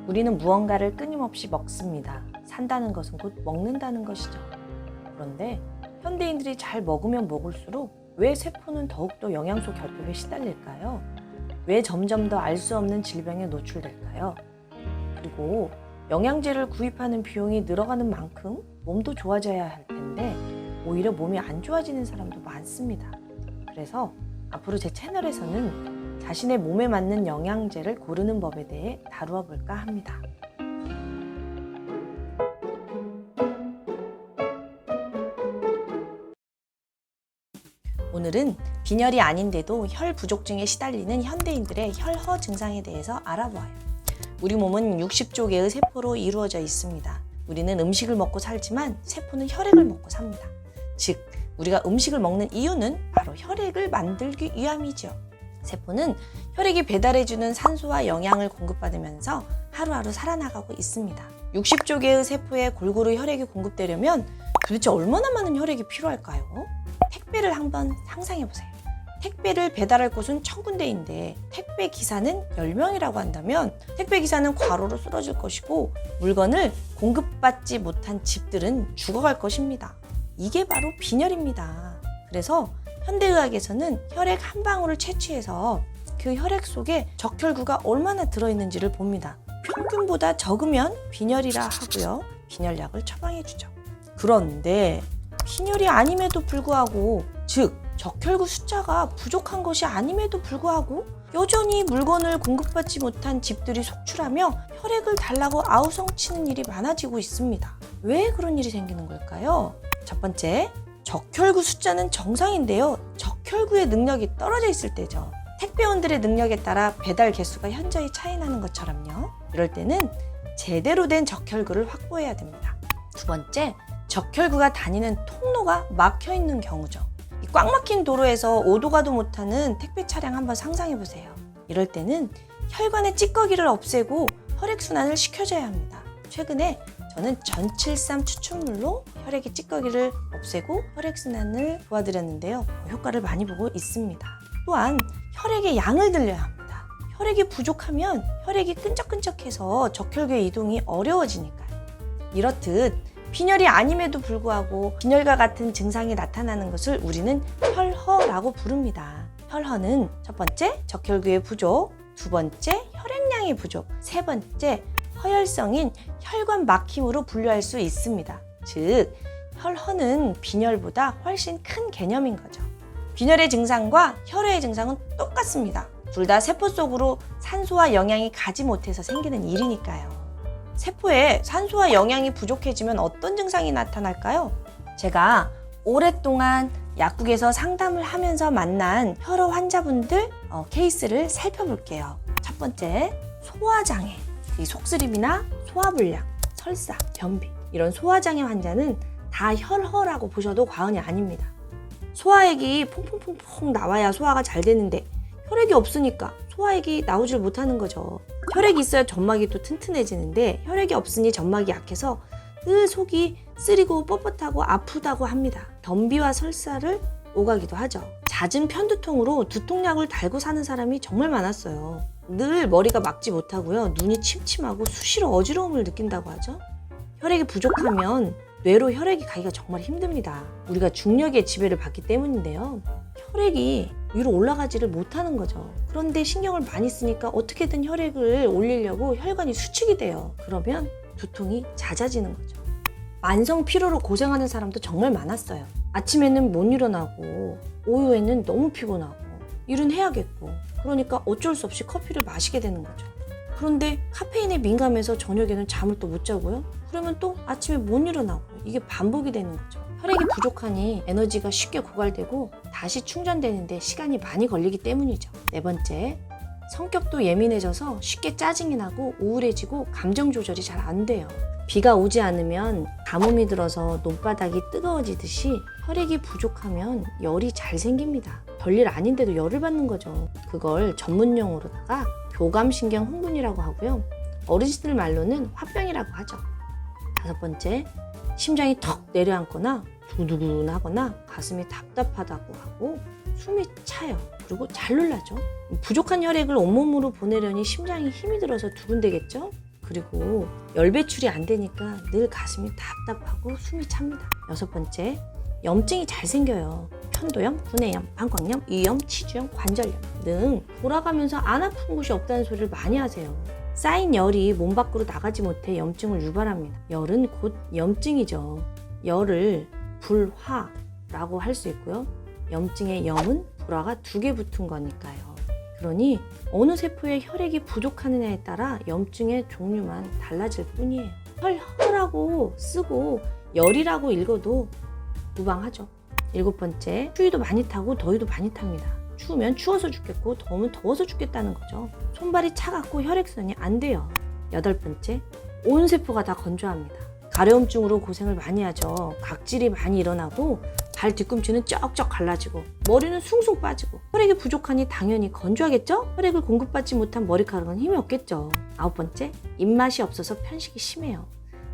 우리는 무언가를 끊임없이 먹습니다. 산다는 것은 곧 먹는다는 것이죠. 그런데 현대인들이 잘 먹으면 먹을수록 왜 세포는 더욱더 영양소 결핍에 시달릴까요? 왜 점점 더 알 수 없는 질병에 노출될까요? 그리고 영양제를 구입하는 비용이 늘어가는 만큼 몸도 좋아져야 할 텐데 오히려 몸이 안 좋아지는 사람도 많습니다. 그래서 앞으로 제 채널에서는 자신의 몸에 맞는 영양제를 고르는 법에 대해 다루어 볼까 합니다. 오늘은 빈혈이 아닌데도 혈 부족증에 시달리는 현대인들의 혈허 증상에 대해서 알아보아요. 우리 몸은 60조 개의 세포로 이루어져 있습니다. 우리는 음식을 먹고 살지만 세포는 혈액을 먹고 삽니다. 즉, 우리가 음식을 먹는 이유는 바로 혈액을 만들기 위함이죠. 세포는 혈액이 배달해주는 산소와 영양을 공급받으면서 하루하루 살아나가고 있습니다. 60조 개의 세포에 골고루 혈액이 공급되려면 도대체 얼마나 많은 혈액이 필요할까요? 택배를 한번 상상해보세요. 택배를 배달할 곳은 1000군데인데 택배 기사는 10명이라고 한다면 택배 기사는 과로로 쓰러질 것이고 물건을 공급받지 못한 집들은 죽어갈 것입니다. 이게 바로 빈혈입니다. 그래서 현대의학에서는 혈액 한 방울을 채취해서 그 혈액 속에 적혈구가 얼마나 들어있는지를 봅니다. 평균보다 적으면 빈혈이라 하고요. 빈혈약을 처방해주죠. 그런데 빈혈이 아님에도 불구하고, 즉 적혈구 숫자가 부족한 것이 아님에도 불구하고 여전히 물건을 공급받지 못한 집들이 속출하며 혈액을 달라고 아우성치는 일이 많아지고 있습니다. 왜 그런 일이 생기는 걸까요? 첫 번째, 적혈구 숫자는 정상인데요. 적혈구의 능력이 떨어져 있을 때죠. 택배원들의 능력에 따라 배달 개수가 현저히 차이 나는 것처럼요. 이럴 때는 제대로 된 적혈구를 확보해야 됩니다. 두 번째, 적혈구가 다니는 통로가 막혀 있는 경우죠. 이 꽉 막힌 도로에서 오도 가도 못하는 택배 차량 한번 상상해 보세요. 이럴 때는 혈관의 찌꺼기를 없애고 혈액순환을 시켜줘야 합니다. 최근에 저는 전칠삼 추출물로 혈액의 찌꺼기를 없애고 혈액순환을 도와드렸는데요. 효과를 많이 보고 있습니다. 또한 혈액의 양을 늘려야 합니다. 혈액이 부족하면 혈액이 끈적끈적해서 적혈구의 이동이 어려워지니까요. 이렇듯 빈혈이 아님에도 불구하고 빈혈과 같은 증상이 나타나는 것을 우리는 혈허라고 부릅니다. 혈허는 첫 번째, 적혈구의 부족, 두 번째, 혈액량의 부족, 세 번째, 허혈성인 혈관 막힘으로 분류할 수 있습니다. 즉, 혈허는 빈혈보다 훨씬 큰 개념인 거죠. 빈혈의 증상과 혈허의 증상은 똑같습니다. 둘 다 세포 속으로 산소와 영양이 가지 못해서 생기는 일이니까요. 세포에 산소와 영양이 부족해지면 어떤 증상이 나타날까요? 제가 오랫동안 약국에서 상담을 하면서 만난 혈허 환자분들 케이스를 살펴볼게요. 첫 번째, 소화장애, 이 속쓰림이나 소화불량, 설사, 변비, 이런 소화장애 환자는 다 혈허라고 보셔도 과언이 아닙니다. 소화액이 퐁퐁퐁퐁 나와야 소화가 잘 되는데 혈액이 없으니까 소화액이 나오질 못하는 거죠. 혈액이 있어야 점막이 또 튼튼해지는데 혈액이 없으니 점막이 약해서 늘 속이 쓰리고 뻣뻣하고 아프다고 합니다. 변비와 설사를 오가기도 하죠. 잦은 편두통으로 두통약을 달고 사는 사람이 정말 많았어요. 늘 머리가 막지 못하고요. 눈이 침침하고 수시로 어지러움을 느낀다고 하죠. 혈액이 부족하면 뇌로 혈액이 가기가 정말 힘듭니다. 우리가 중력의 지배를 받기 때문인데요. 혈액이 위로 올라가지를 못하는 거죠. 그런데 신경을 많이 쓰니까 어떻게든 혈액을 올리려고 혈관이 수축이 돼요. 그러면 두통이 잦아지는 거죠. 만성 피로로 고생하는 사람도 정말 많았어요. 아침에는 못 일어나고 오후에는 너무 피곤하고 일은 해야겠고 그러니까 어쩔 수 없이 커피를 마시게 되는 거죠. 그런데 카페인에 민감해서 저녁에는 잠을 또 못 자고요. 그러면 또 아침에 못 일어나고 이게 반복이 되는 거죠. 혈액이 부족하니 에너지가 쉽게 고갈되고 다시 충전되는데 시간이 많이 걸리기 때문이죠. 네 번째, 성격도 예민해져서 쉽게 짜증이 나고 우울해지고 감정 조절이 잘 안 돼요. 비가 오지 않으면 가뭄이 들어서 논바닥이 뜨거워지듯이 혈액이 부족하면 열이 잘 생깁니다. 별일 아닌데도 열을 받는 거죠. 그걸 전문용어로다가 교감신경 흥분이라고 하고요. 어르신들 말로는 화병이라고 하죠. 다섯 번째, 심장이 턱 내려앉거나 두근두근하거나 가슴이 답답하다고 하고 숨이 차요. 그리고 잘 놀라죠. 부족한 혈액을 온몸으로 보내려니 심장이 힘이 들어서 두근대겠죠. 그리고 열 배출이 안 되니까 늘 가슴이 답답하고 숨이 찹니다. 6번째, 염증이 잘 생겨요. 편도염, 구내염, 방광염, 위염, 치주염, 관절염 등 돌아가면서 안 아픈 곳이 없다는 소리를 많이 하세요. 쌓인 열이 몸 밖으로 나가지 못해 염증을 유발합니다. 열은 곧 염증이죠. 열을 불화라고 할 수 있고요. 염증의 염은 불화가 2개 붙은 거니까요. 그러니 어느 세포에 혈액이 부족하느냐에 따라 염증의 종류만 달라질 뿐이에요. 혈허라고 쓰고 열이라고 읽어도 무방하죠. 7번째, 추위도 많이 타고 더위도 많이 탑니다. 추우면 추워서 죽겠고 더우면 더워서 죽겠다는 거죠. 손발이 차갑고 혈액순환이 안 돼요. 8번째, 온 세포가 다 건조합니다. 가려움증으로 고생을 많이 하죠. 각질이 많이 일어나고 발 뒤꿈치는 쩍쩍 갈라지고 머리는 숭숭 빠지고 혈액이 부족하니 당연히 건조하겠죠? 혈액을 공급받지 못한 머리카락은 힘이 없겠죠. 9번째, 입맛이 없어서 편식이 심해요.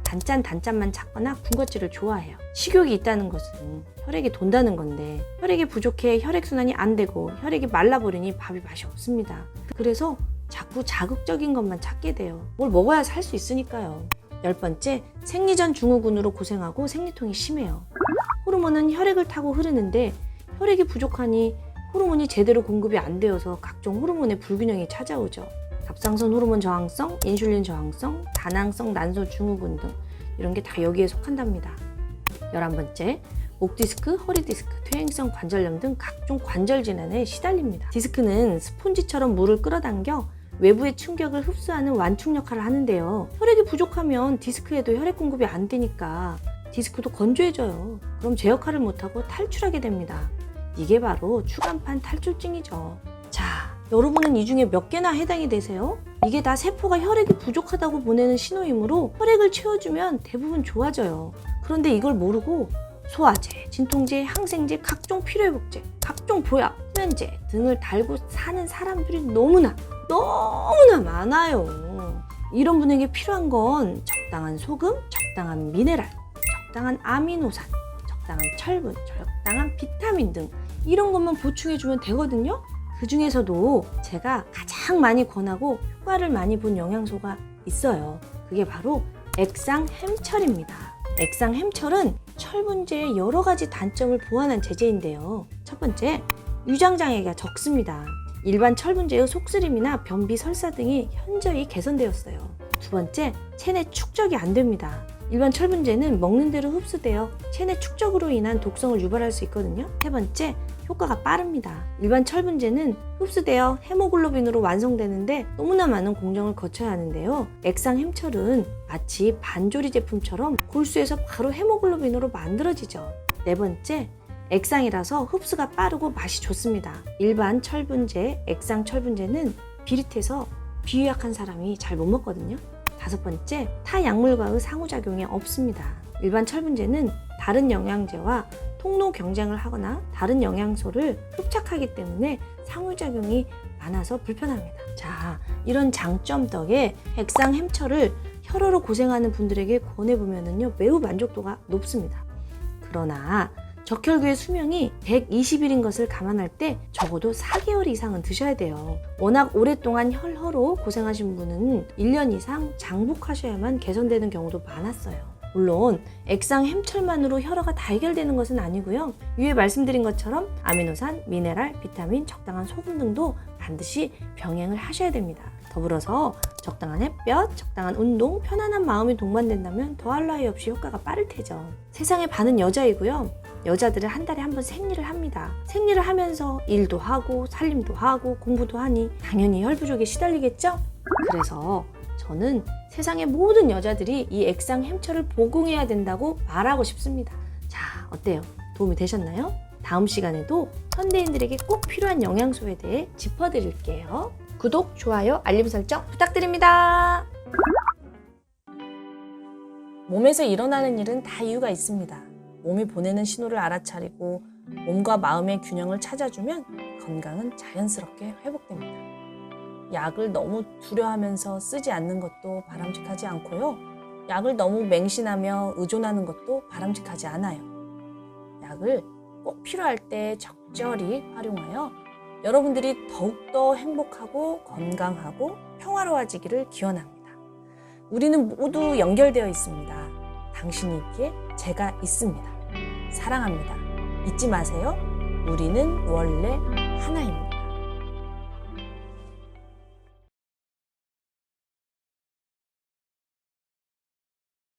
단짠만 찾거나 군것질을 좋아해요. 식욕이 있다는 것은 혈액이 돈다는 건데 혈액이 부족해 혈액순환이 안 되고 혈액이 말라버리니 밥이 맛이 없습니다. 그래서 자꾸 자극적인 것만 찾게 돼요. 뭘 먹어야 살 수 있으니까요. 10번째, 생리전 증후군으로 고생하고 생리통이 심해요. 호르몬은 혈액을 타고 흐르는데 혈액이 부족하니 호르몬이 제대로 공급이 안 되어서 각종 호르몬의 불균형이 찾아오죠. 갑상선 호르몬 저항성, 인슐린 저항성, 다낭성 난소 증후군 등 이런 게 다 여기에 속한답니다. 11번째, 목 디스크, 허리 디스크, 퇴행성 관절염 등 각종 관절 질환에 시달립니다. 디스크는 스폰지처럼 물을 끌어당겨 외부의 충격을 흡수하는 완충 역할을 하는데요. 혈액이 부족하면 디스크에도 혈액 공급이 안 되니까 디스크도 건조해져요. 그럼 제 역할을 못하고 탈출하게 됩니다. 이게 바로 추간판 탈출증이죠. 자, 여러분은 이 중에 몇 개나 해당이 되세요? 이게 다 세포가 혈액이 부족하다고 보내는 신호이므로 혈액을 채워주면 대부분 좋아져요. 그런데 이걸 모르고 소화제, 진통제, 항생제, 각종 필요회복제, 각종 보약, 수면제 등을 달고 사는 사람들이 너무나 많아요. 이런 분에게 필요한 건 적당한 소금, 적당한 미네랄, 적당한 아미노산, 적당한 철분, 적당한 비타민 등 이런 것만 보충해주면 되거든요. 그 중에서도 제가 가장 많이 권하고 효과를 많이 본 영양소가 있어요. 그게 바로 액상햄철입니다. 액상햄철은 철분제의 여러 가지 단점을 보완한 제제인데요. 첫 번째, 유장장애가 적습니다. 일반 철분제의 속쓰림이나 변비, 설사 등이 현저히 개선되었어요. 두 번째, 체내 축적이 안 됩니다. 일반 철분제는 먹는 대로 흡수되어 체내 축적으로 인한 독성을 유발할 수 있거든요. 세 번째, 효과가 빠릅니다. 일반 철분제는 흡수되어 헤모글로빈으로 완성되는데 너무나 많은 공정을 거쳐야 하는데요. 액상햄철은 마치 반조리 제품처럼 골수에서 바로 헤모글로빈으로 만들어지죠. 네 번째, 액상이라서 흡수가 빠르고 맛이 좋습니다. 일반 철분제, 액상 철분제는 비릿해서 비위약한 사람이 잘 못 먹거든요. 다섯 번째, 타 약물과의 상호작용이 없습니다. 일반 철분제는 다른 영양제와 통로 경쟁을 하거나 다른 영양소를 흡착하기 때문에 상호작용이 많아서 불편합니다. 자, 이런 장점 덕에 액상햄철을 혈어로 고생하는 분들에게 권해보면요 매우 만족도가 높습니다. 그러나 적혈구의 수명이 120일인 것을 감안할 때 적어도 4개월 이상은 드셔야 돼요. 워낙 오랫동안 혈허로 고생하신 분은 1년 이상 장복하셔야만 개선되는 경우도 많았어요. 물론 액상햄철만으로 혈허가 다 해결되는 것은 아니고요. 위에 말씀드린 것처럼 아미노산, 미네랄, 비타민, 적당한 소금 등도 반드시 병행을 하셔야 됩니다. 더불어서 적당한 햇볕, 적당한 운동, 편안한 마음이 동반된다면 더할 나위 없이 효과가 빠를 테죠. 세상에 반은 여자이고요. 여자들은 한 달에 한 번 생리를 합니다. 생리를 하면서 일도 하고 살림도 하고 공부도 하니 당연히 혈 부족에 시달리겠죠? 그래서 저는 세상의 모든 여자들이 이 액상햄철을 복용해야 된다고 말하고 싶습니다. 자, 어때요? 도움이 되셨나요? 다음 시간에도 현대인들에게 꼭 필요한 영양소에 대해 짚어드릴게요. 구독, 좋아요, 알림 설정 부탁드립니다. 몸에서 일어나는 일은 다 이유가 있습니다. 몸이 보내는 신호를 알아차리고 몸과 마음의 균형을 찾아주면 건강은 자연스럽게 회복됩니다. 약을 너무 두려워하면서 쓰지 않는 것도 바람직하지 않고요. 약을 너무 맹신하며 의존하는 것도 바람직하지 않아요. 약을 꼭 필요할 때 적절히 활용하여 여러분들이 더욱더 행복하고 건강하고 평화로워지기를 기원합니다. 우리는 모두 연결되어 있습니다. 당신이 있기에 제가 있습니다. 사랑합니다. 잊지 마세요. 우리는 원래 하나입니다.